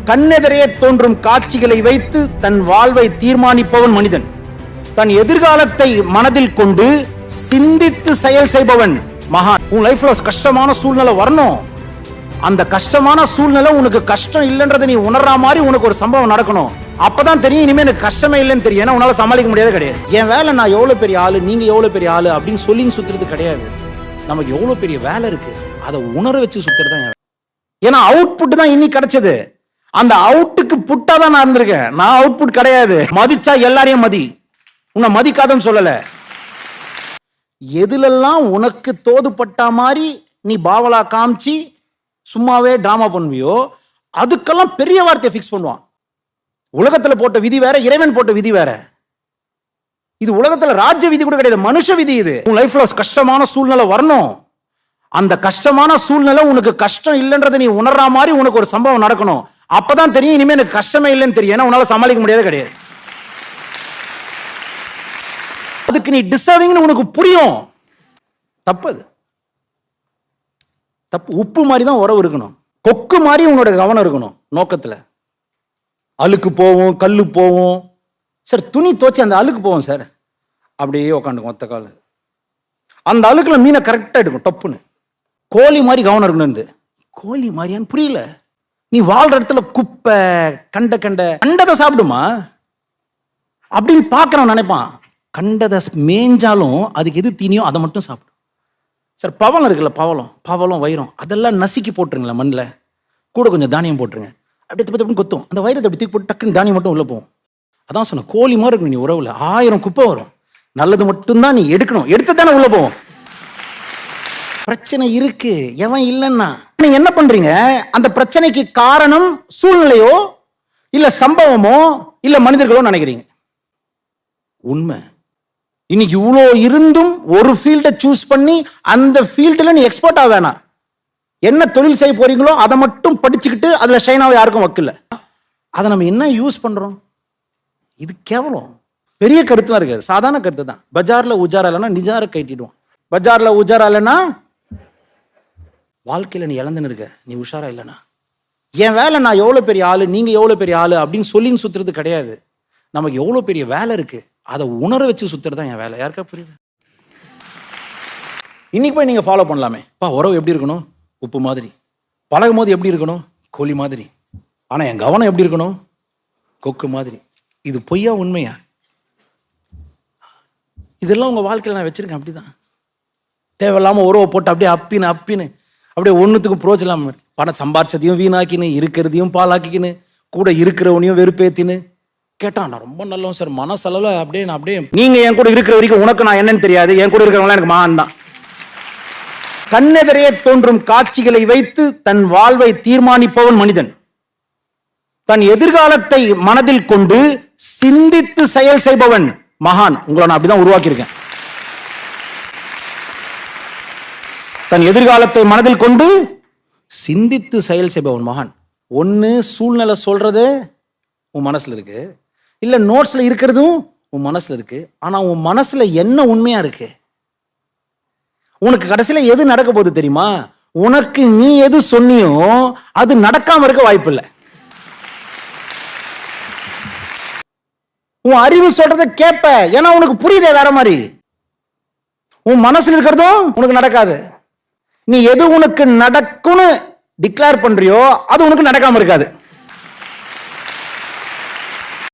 கண்ணெதிரே தோன்றும் காட்சிகளை வைத்து தன் வாழ்வை தீர்மானிப்பவன் மனிதன். தன் எதிர்காலத்தை மனதில் கொண்டு சிந்தித்து செயல் செய்பவன் மகான். உன் லைஃப்ல கஷ்டமான சூழ்நிலை வரணும். அந்த கஷ்டமான சூழ்நிலை உனக்கு கஷ்டம் இல்லைன்றதை நீ உணர்ற மாதிரி உனக்கு ஒரு சம்பவம் நடக்கணும். அப்பதான் தெரியும் இனிமே எனக்கு கஷ்டமே இல்லைன்னு தெரியும். ஏன்னா உன்னால சமாளிக்க முடியாது கிடையாது. என் வேலை நான் எவ்வளவு பெரிய ஆளு, நீங்க எவ்வளவு பெரிய ஆளு அப்படின்னு சொல்லி சுத்துறது கிடையாது. நமக்கு எவ்வளவு பெரிய வேலை இருக்கு அதை உணர வச்சு சுத்துறது தான். ஏன்னா அவுட்புட் தான் இன்னைக்கு கிடைச்சது. அந்த அவுட்டுக்கு புட்டா தான் நான் இருந்திருக்கேன். நான் அவுட்புட் கிடையாது. மதிச்சா எல்லாரையும் மதி, உன்னை மதிக்காதன்னு சொல்லல. எதுலெல்லாம் உனக்கு தோதுப்பட்ட மாதிரி நீ பாவலா காமிச்சு சும்மாவே டிராமா பண்ணுவியோ அதுக்கெல்லாம் பெரிய வார்த்தையை பிக்ஸ் பண்ணுவான். உலகத்துல போட்ட விதி வேற, இறைவன் போட்ட விதி வேற. இது உலகத்துல ராஜ்ய விதி கூட கிடையாது, மனுஷ விதி. இது உன் லைஃப்ல கஷ்டமான சூழ்நிலை வரணும். அந்த கஷ்டமான சூழ்நிலை உனக்கு கஷ்டம் இல்லைன்றதை நீ உணர்ற மாதிரி உனக்கு ஒரு சம்பவம் நடக்கணும். அப்பதான் தெரியும் இனிமே எனக்கு கஷ்டமே இல்லைன்னு தெரியும். ஏன்னா உன்னால சமாளிக்க முடியாது கிடையாது. அதுக்கு நீ டிசர்விங்னு உனக்கு புரியும். தப்பு அது தப்பு. உப்பு மாதிரி தான் உறவு இருக்கணும். கொக்கு மாதிரி உன்னோட கவனம் இருக்கணும் நோக்கத்துல. அழுக்கு போவோம், கல்லு போவோம். சார் துணி தோச்சு அந்த அழுக்கு போவோம் சார். அப்படியே உட்காந்துக்கும் ஒத்த கால. அந்த அழுக்குல மீனை கரெக்டா எடுக்கும் டப்புன்னு. கோழி மாதிரி கவனம் இருக்கணும். கோழி மாதிரியான்னு புரியல. நீ வாழ்ற இடத்துல குப்பை கண்டதை சாப்பிடுமா அப்படின்னு பார்க்கறவன் நினைப்பான். கண்டதை மேய்ஞ்சாலும் அதுக்கு எது தீனியோ அதை மட்டும் சாப்பிடும். சார் பவளம் இருக்குல்ல, பவளம் வைரம் அதெல்லாம் நசுக்கி போட்டுருங்களேன் மண்ணில். கூட கொஞ்சம் தானியம் போட்டுருங்க. அப்படி கொத்தும். அந்த வைரத்தை அப்படி தூக்கி போட்டு டக்குன்னு தானியம் மட்டும் உள்ள போகும். அதான் சொன்ன கோழி மாதிரி இருக்கும். நீ உறவுல 1000 குப்பை வரும், நல்லது மட்டும்தான் நீ எடுக்கணும். எடுத்து தானே உள்ள போவோம். பிரச்சனை இருக்கு எவன் இல்லைன்னா நீங்க என்ன பண்றீங்க? அந்த பிரச்சனைக்கு காரணம் சூழ்நிலையோ இல்ல சம்பவமோ இல்ல மனிதர்களோ நினைக்கிறீங்க. உண்மை இன்னைக்கு இவ்வளோ இருந்தும் ஒரு ஃபீல்டை சூஸ் பண்ணி அந்த ஃபீல்டில் நீ எக்ஸ்பர்ட் ஆக வேணாம். என்ன தொழில் செய்ய போறீங்களோ அதை மட்டும் படிச்சுக்கிட்டு அதுல ஷைனாவை யாருக்கும் வக்கில்ல. அதை நம்ம என்ன யூஸ் பண்றோம்? இது கேவலம். பெரிய கருத்துலாம் இருக்காது, சாதாரண கருத்து தான். பஜார்ல உஜாரா இல்லைன்னா நிஜார கைட்டிடுவோம். பஜார்ல உஜாரா இல்லைன்னா வாழ்க்கையில நீ இழந்துன்னு இருக்க. நீ உஷாரா இல்லைன்னா என் வேலை நான் எவ்வளவு பெரிய ஆளு, நீங்க எவ்வளவு பெரிய ஆளு அப்படின்னு சொல்லி சுத்துறது கிடையாது. நமக்கு எவ்வளவு பெரிய வேலை இருக்கு அதை உணர வச்சு சுத்துறது தான் என் வேலை. யாருக்கா புரியுது? இன்னைக்கு போய் நீங்க ஃபாலோ பண்ணலாமே. உறவு எப்படி இருக்கணும்? உப்பு மாதிரி. பழகும் போது எப்படி இருக்கணும்? கோழி மாதிரி. ஆனா என் கவனம் எப்படி இருக்கணும்? கொக்கு மாதிரி. இது பொய்யா உண்மையா? இதெல்லாம் உங்க வாழ்க்கையில நான் வச்சிருக்கேன். அப்படிதான் தேவையில்லாம உறவை போட்டு அப்படியே அப்பின்னு அப்படியே ஒன்னுத்துக்கு புரோஜனம். பணம் சம்பாரிச்சதையும் வீணாக்கின்னு, இருக்கிறதையும் பாலாக்கின்னு, கூட இருக்கிறவனையும் வெறுப்பேத்தின்னு. கேட்டான் நான் ரொம்ப நல்லவன் சார், மனசளவுல அப்படியே நான் அப்படியே. நீங்க என் கூட இருக்கிற வரைக்கும் உனக்கு நான் என்னன்னு தெரியாது. என் கூட இருக்கிறவங்க எனக்கு மகான் தான். கண்ணெதிரே தோன்றும் காட்சிகளை வைத்து தன் வாழ்வை தீர்மானிப்பவன் மனிதன். தன் எதிர்காலத்தை மனதில் கொண்டு சிந்தித்து செயல் செய்பவன் மகான். உங்களை நான் அப்படிதான் உருவாக்கியிருக்கேன். தன் எதிர்காலத்தை மனதில் கொண்டு சிந்தித்து செயல் செய்பவன் மகான். ஒன்னு சூழ்நிலை சொல்றது உன் மனசுல இருக்கு, இல்ல நோட்ஸ்ல இருக்கிறதும் உன் மனசுல இருக்கு. ஆனா உன் மனசுல என்ன உண்மையா இருக்கு? உனக்கு கடைசியில எது நடக்க போகுது தெரியுமா? உனக்கு நீ எது சொன்னியோ அது நடக்காம இருக்க வாய்ப்பு இல்லை. உன் அறிவு சொல்றத கேட்ப, ஏன்னா உனக்கு புரியுதே வேற மாதிரி. உன் மனசுல இருக்கிறதும் உனக்கு நடக்காது. நீ எது உனக்கு நடக்கும்னு டிக்ளேர் பண்றியோ அது உனக்கு நடக்காம இருக்காது.